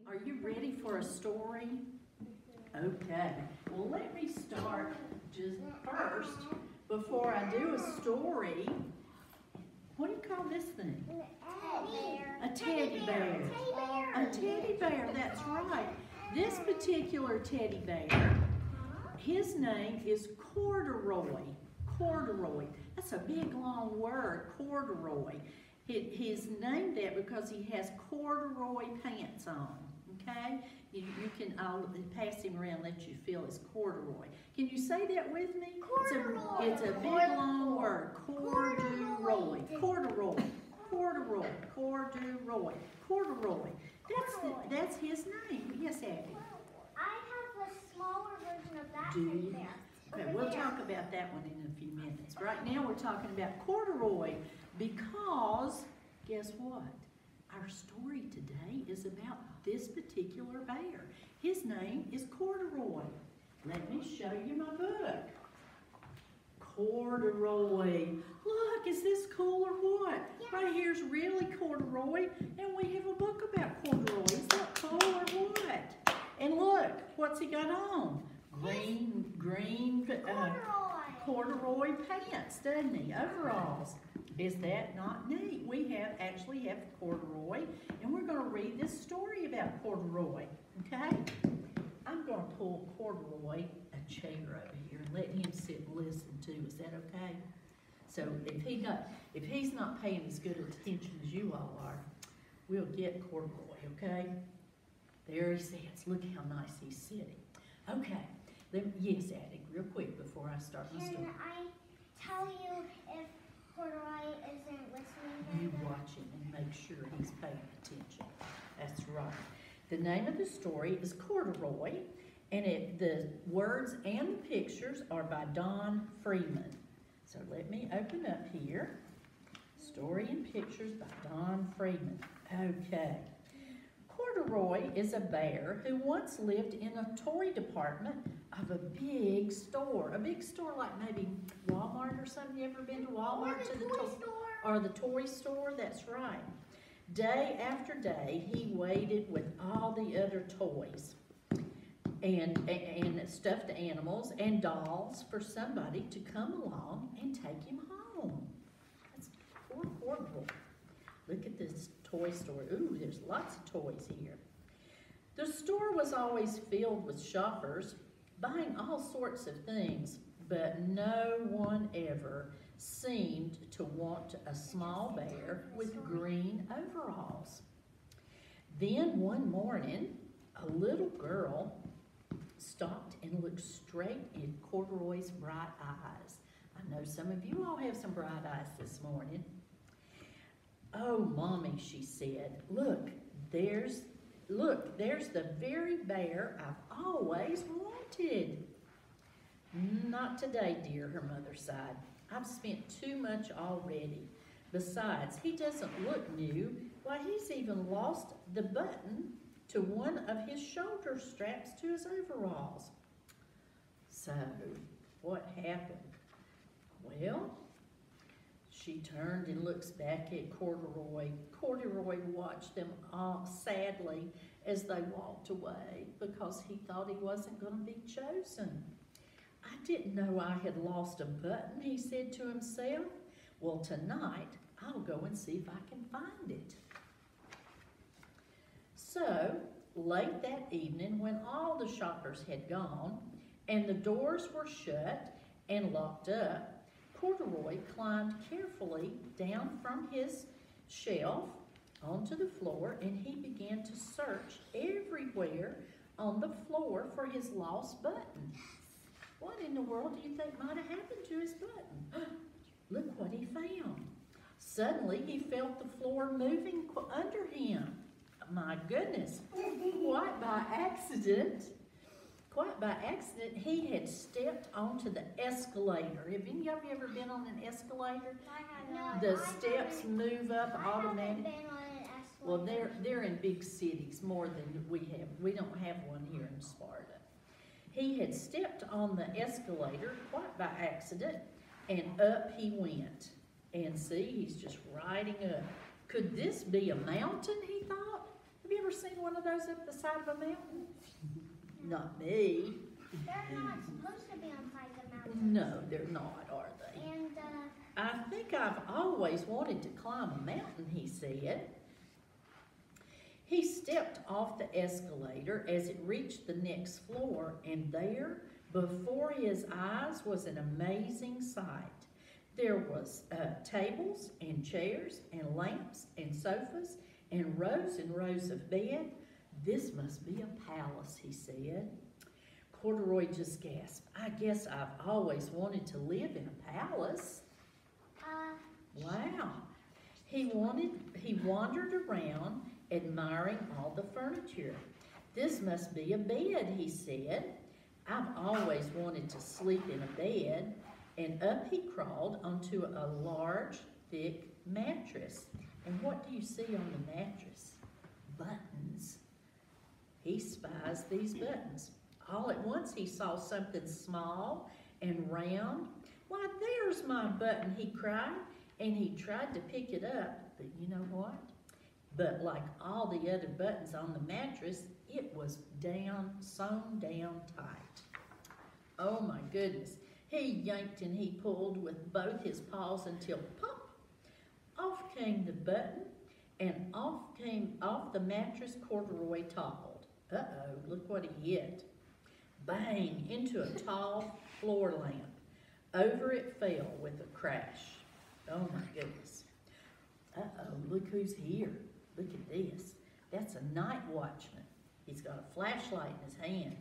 Are you ready for a story? Okay, well let me start just first, before I do a story. What do you call this thing? A teddy bear. A teddy bear, that's right. This particular teddy bear, his name is Corduroy. Corduroy. That's a big long word, corduroy. He's named that because he has corduroy pants on. Okay? You can, I'll pass him around and let you feel his corduroy. Can you say that with me? Corduroy. It's a big long word. Corduroy. Corduroy. Corduroy. Corduroy. Corduroy. That's his name. Yes, Abby. I have a smaller version of that. Do you? There. Okay, we'll talk about that one in a few minutes. Right now we're talking about corduroy because, guess what? Our story today is about this particular bear. His name is Corduroy. Let me show you my book. Corduroy. Look, is this cool or what? Yes. Right here's really corduroy, and we have a book about corduroy. Is that cool or what? And look, what's he got on? Green corduroy pants, doesn't he? Overalls. Is that not neat? We actually have corduroy, and we're going to read this story about corduroy, okay? I'm going to pull Corduroy a chair over here and let him sit and listen too. Is that okay? So if he's not paying as good attention as you all are, we'll get Corduroy, okay? There he sits. Look how nice he's sitting. Okay. Yes, Addie, real quick before I start my story. Can I tell you if Corduroy isn't listening? You watch him and make sure he's paying attention. That's right. The name of the story is Corduroy, and the words and the pictures are by Don Freeman. So let me open up here. Story and pictures by Don Freeman. Okay. Corduroy is a bear who once lived in a toy department of a big store like maybe Walmart or something. You ever been to Walmart? Or the toy store. Or the toy store, that's right. Day after day, he waited with all the other toys and stuffed animals and dolls for somebody to come along and take him home. That's horrible. Look at this toy store. Ooh, there's lots of toys here. The store was always filled with shoppers buying all sorts of things, but no one ever seemed to want a small bear with green overalls. Then one morning, a little girl stopped and looked straight in Corduroy's bright eyes. I know some of you all have some bright eyes this morning. "Oh, Mommy," she said, look, there's the very bear I've always wanted." "Not today, dear," her mother sighed. "I've spent too much already. Besides, he doesn't look new. Why, he's even lost the button to one of his shoulder straps to his overalls." So, what happened? Well, she turned and looks back at Corduroy. Corduroy watched them all sadly as they walked away because he thought he wasn't going to be chosen. "I didn't know I had lost a button," he said to himself. "Well, tonight I'll go and see if I can find it." So, late that evening, when all the shoppers had gone and the doors were shut and locked up, Corduroy climbed carefully down from his shelf onto the floor, and he began to search everywhere on the floor for his lost button. What in the world do you think might have happened to his button? Look what he found. Suddenly, he felt the floor moving under him. My goodness, quite by accident, he had stepped onto the escalator. Have any of you ever been on an escalator? I have not. The steps move up automatically. I haven't been on an escalator. Well, they're in big cities more than we have. We don't have one here in Sparta. He had stepped on the escalator quite by accident, and up he went. And see, he's just riding up. Could this be a mountain, he thought? Have you ever seen one of those up the side of a mountain? Not me. They're not supposed to be on sides of mountains. No, they're not, are they? And I think I've always wanted to climb a mountain, he said. He stepped off the escalator as it reached the next floor, and there, before his eyes, was an amazing sight. There was tables and chairs and lamps and sofas and rows of bed. This must be a palace, he said. Corduroy just gasped. I guess I've always wanted to live in a palace. Wow. He wandered around, admiring all the furniture. This must be a bed, he said. I've always wanted to sleep in a bed. And up he crawled onto a large, thick mattress. And what do you see on the mattress? Buttons. He spies these buttons. All at once he saw something small and round. Why, there's my button, he cried. And he tried to pick it up, but you know what? But like all the other buttons on the mattress, it was sewn down tight. Oh my goodness. He yanked and he pulled with both his paws until pop, off came the button, and off the mattress Corduroy toppled. Uh-oh, look what he hit. Bang, into a tall floor lamp. Over it fell with a crash. Oh my goodness. Uh-oh, look who's here. Look at this. That's a night watchman. He's got a flashlight in his hand.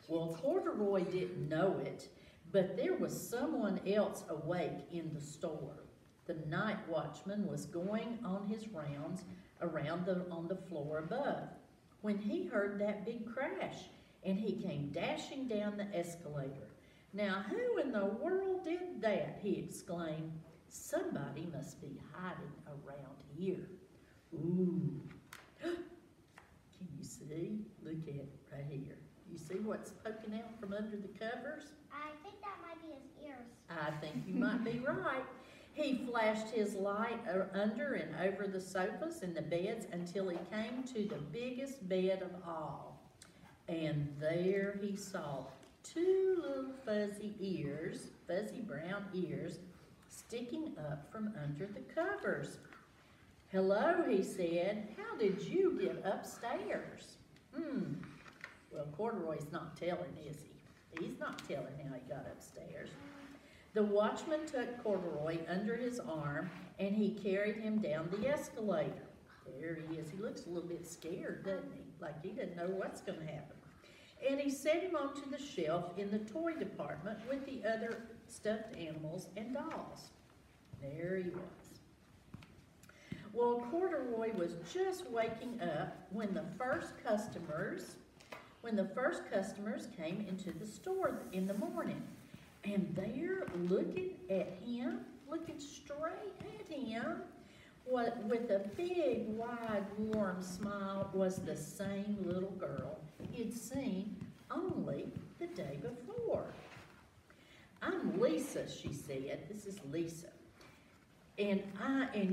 Well, Corduroy didn't know it, but there was someone else awake in the store. The night watchman was going on his rounds on the floor above when he heard that big crash, and he came dashing down the escalator. Now, who in the world did that? He exclaimed. Somebody must be hiding around here. Ooh. Can you see? Look at it right here. You see what's poking out from under the covers? I think that might be his ears. I think you might be right. He flashed his light under and over the sofas and the beds until he came to the biggest bed of all. And there he saw two little fuzzy brown ears, sticking up from under the covers. Hello, he said. How did you get upstairs? Well, Corduroy's not telling, is he? He's not telling how he got upstairs. The watchman took Corduroy under his arm and he carried him down the escalator. There he is. He looks a little bit scared, doesn't he? Like he doesn't know what's going to happen. And he set him onto the shelf in the toy department with the other stuffed animals and dolls. There he was. Well, Corduroy was just waking up when the first customers came into the store in the morning. And there, looking straight at him, with a big, wide, warm smile, was the same little girl he'd seen only the day before. I'm Lisa, she said. This is Lisa. And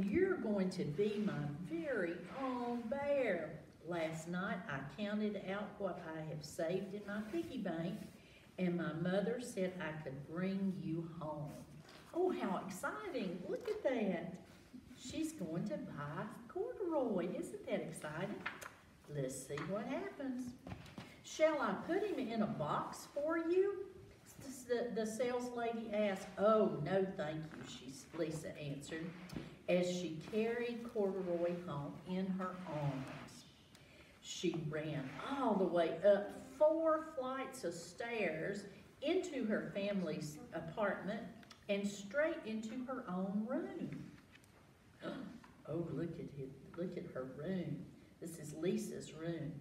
you're going to be my very own bear. Last night I counted out what I have saved in my piggy bank, and my mother said I could bring you home. Oh, how exciting. Look at that. She's going to buy Corduroy. Isn't that exciting? Let's see what happens. Shall I put him in a box for you? The sales lady asked. Oh, no, thank you, Lisa answered, as she carried Corduroy home in her arms. She ran all the way up 4 flights of stairs into her family's apartment and straight into her own room. Oh, look at her room. This is Lisa's room.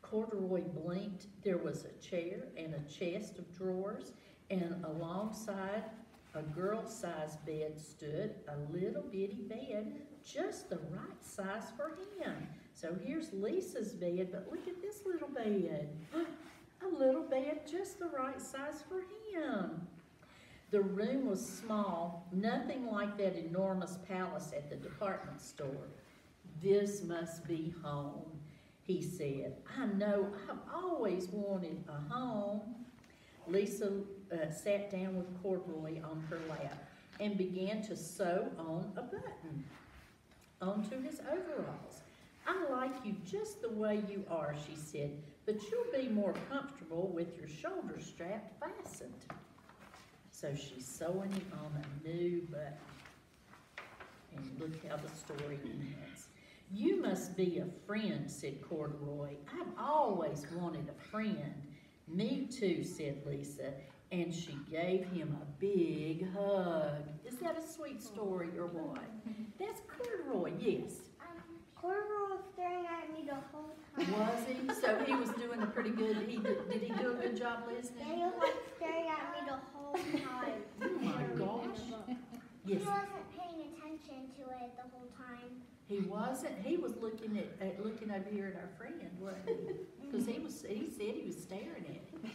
Corduroy blinked. There was a chair and a chest of drawers, and alongside a girl-sized bed stood a little bitty bed, just the right size for him. So here's Lisa's bed, but look at this little bed. A little bed just the right size for him. The room was small, nothing like that enormous palace at the department store. This must be home. He said, I know I've always wanted a home. Lisa sat down with Corduroy on her lap and began to sew on a button onto his overalls. I like you just the way you are, she said, but you'll be more comfortable with your shoulder strap fastened. So she's sewing him on a new button. And look how the story ends. You must be a friend, said Corduroy. I've always wanted a friend. Me too, said Lisa, and she gave him a big hug. Is that a sweet story or what? That's Corduroy, yes. Corduroy was staring at me the whole time. Was he? So he was doing a pretty good, did he do a good job listening? Yeah, he was like staring at me the whole time. Oh my gosh. He Yes. wasn't paying attention to it the whole time. He wasn't, he was looking over here at our friend, wasn't he? Because he said he was staring at him.